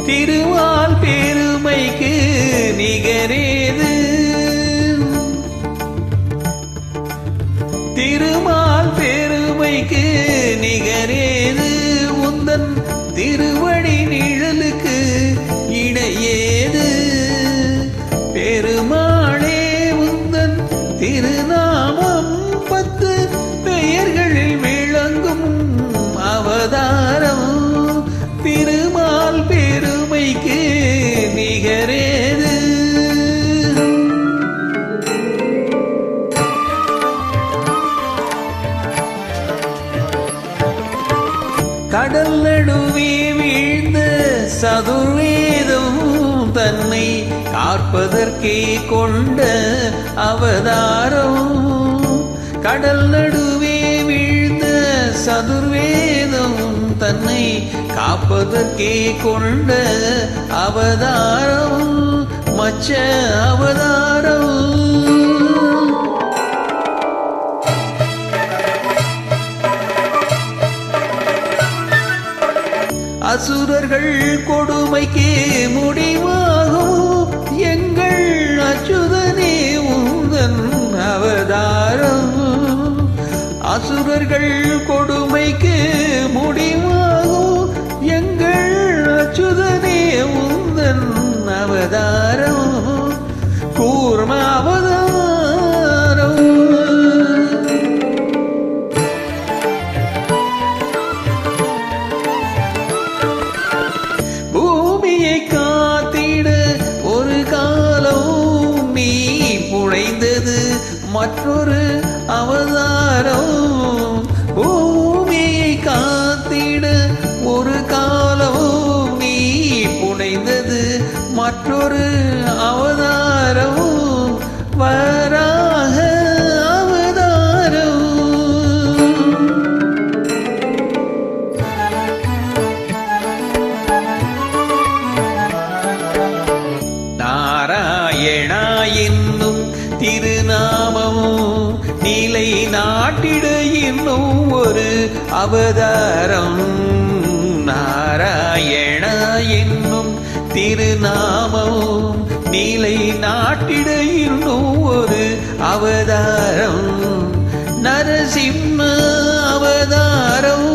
திருமால் பெருமைக்கு நிகரேது, திருமால் பெருமைக்கு நிகரேது, உந்தன் திருவடி நிழலுக்கு இடையேது. பெருமாளே உந்தன் திருநாமம் 10 பெயர்களில் விளங்கும் அவதாரம். திருமால் பெருமைக்கு நிகரேது. கடல் நடுவே வீழ்ந்த சதுர்வேதம் தன்னை காப்பதற்கே கொண்ட அவதாரம். கடல் நடுவே வீழ்ந்த சதுர்வேதம் தன்னை காப்பதற்கே கொண்ட அவதாரம், மச்ச அவதாரம். அசுரர்கள் கொடுமைக்கு முடிவாகும் எங்கள் அச்சுதனே உந்தன் அவதாரம். அசுரர்கள் கொடுமைக்கு முடிவாகும் எங்கள் அச்சுதனே உந்தன் அவதாரம். கூர்ம அவதாரம். பூமியை காத்திட ஒரு காலம் நீ புழைந்தது மற்றொரு அவதாரம். பூமியை காத்திட ஒரு காலம் நீ புனைந்தது மற்றொரு அவதாரம், வராக அவதாரம். நாராயணா என்னும் திருநாமமும் நிலை நாட்டிட இன்னும் ஒரு அவதாரம். நாராயணா என்னும் திருநாமமும் நிலை நாட்டிட இன்னும் ஒரு அவதாரம். நரசிம்ம அவதாரம்.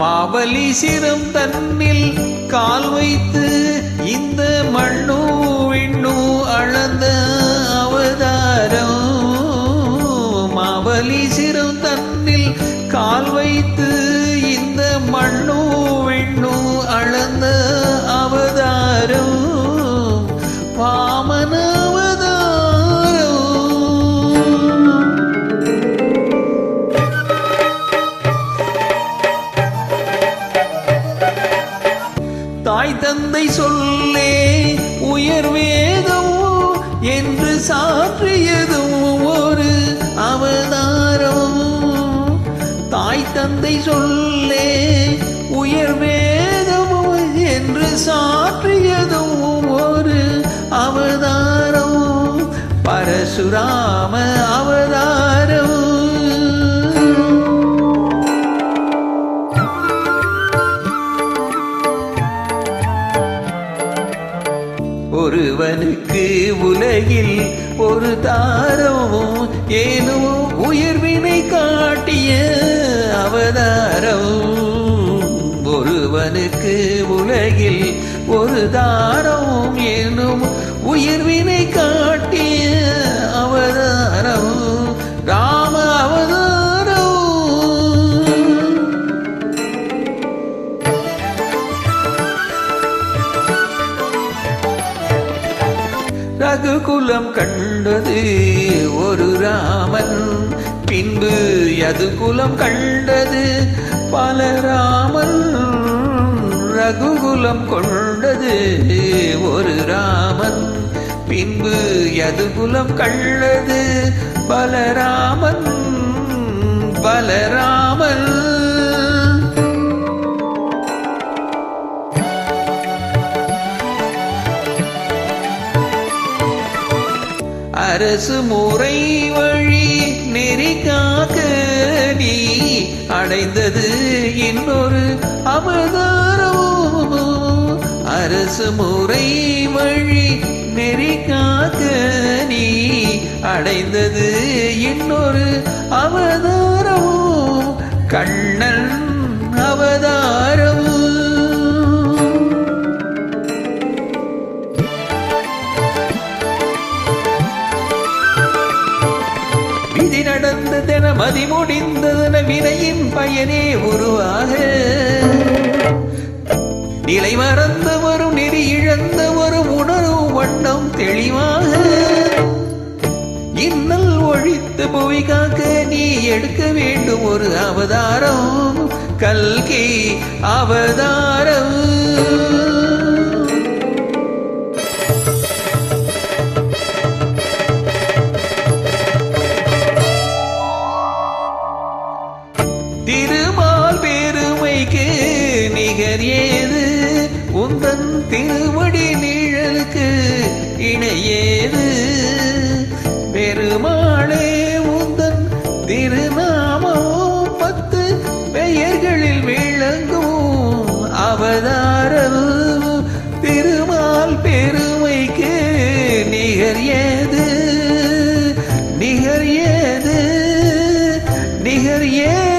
மாவலி சிரம் தன்னில் கால் வைத்து இந்த மண்ணு விண்ணு அளந்த அவதாரம். மாவலி சிரம் தன்னில் கால் வைத்து இந்த மண்ணு விண்ணு அளந்த அவதாரம், வாமன அவதாரம். தாய் தந்தை சொல்லே உயர்வேதம் என்று சாற்றியதும் ஒரு அவதாரம். தாய் தந்தை சொல்லே உயர்வேதம் என்று சாற்றியதும் ஒரு அவதாரம், பரசுராம அவதாரம். ஒருவனுக்கு உலகில் ஒரு தாரம் ஏனோ உயர்வினை காட்டிய அவதாரம். ஒருவனுக்கு உலகில் ஒரு தாரம் ஏனும் உயர்வினை காட்டிய அவதாரம், ராம அவதாரம். ரகுகுலம் கண்டது ஒரு ராமன், பின்பு யதுகுலம் கண்டது பல ராமன். ரகுகுலம் கொண்டது ஒரு ராமன், பின்பு யதுகுலம் கண்டது பலராமன். பலராமன் அரசு முறை வழி நெறி காக்க நீ அடைந்தது இன்னொரு அவதாரம். அரசு முறை வழி நெறி காக்க நீ அடைந்தது இன்னொரு அவதாரம். கண்ணன் அவதாரம். விதி நடந்ததென மதி முடிந்ததென வினையின் பயனே உருவாக நிலை மறந்து வரும் நெறி இழந்த வரும் உணரும் வண்ணம் தெளிவாக இன்னல் ஒழித்து புவி காக்க நீ எடுக்க வேண்டும் ஒரு அவதாரம். கல்கி அவதாரம். திருமால் பெருமைக்கு நிகர் ஏது உந்தன் திருவடி நிழலுக்கு இணையேது. பெருமாளே உந்தன் திருநாமம் 10 பெயர்களில் விளங்கும் அவதாரம். திருமால் பெருமைக்கு நிகர் ஏது நிகர் ஏது நிகர் ஏது.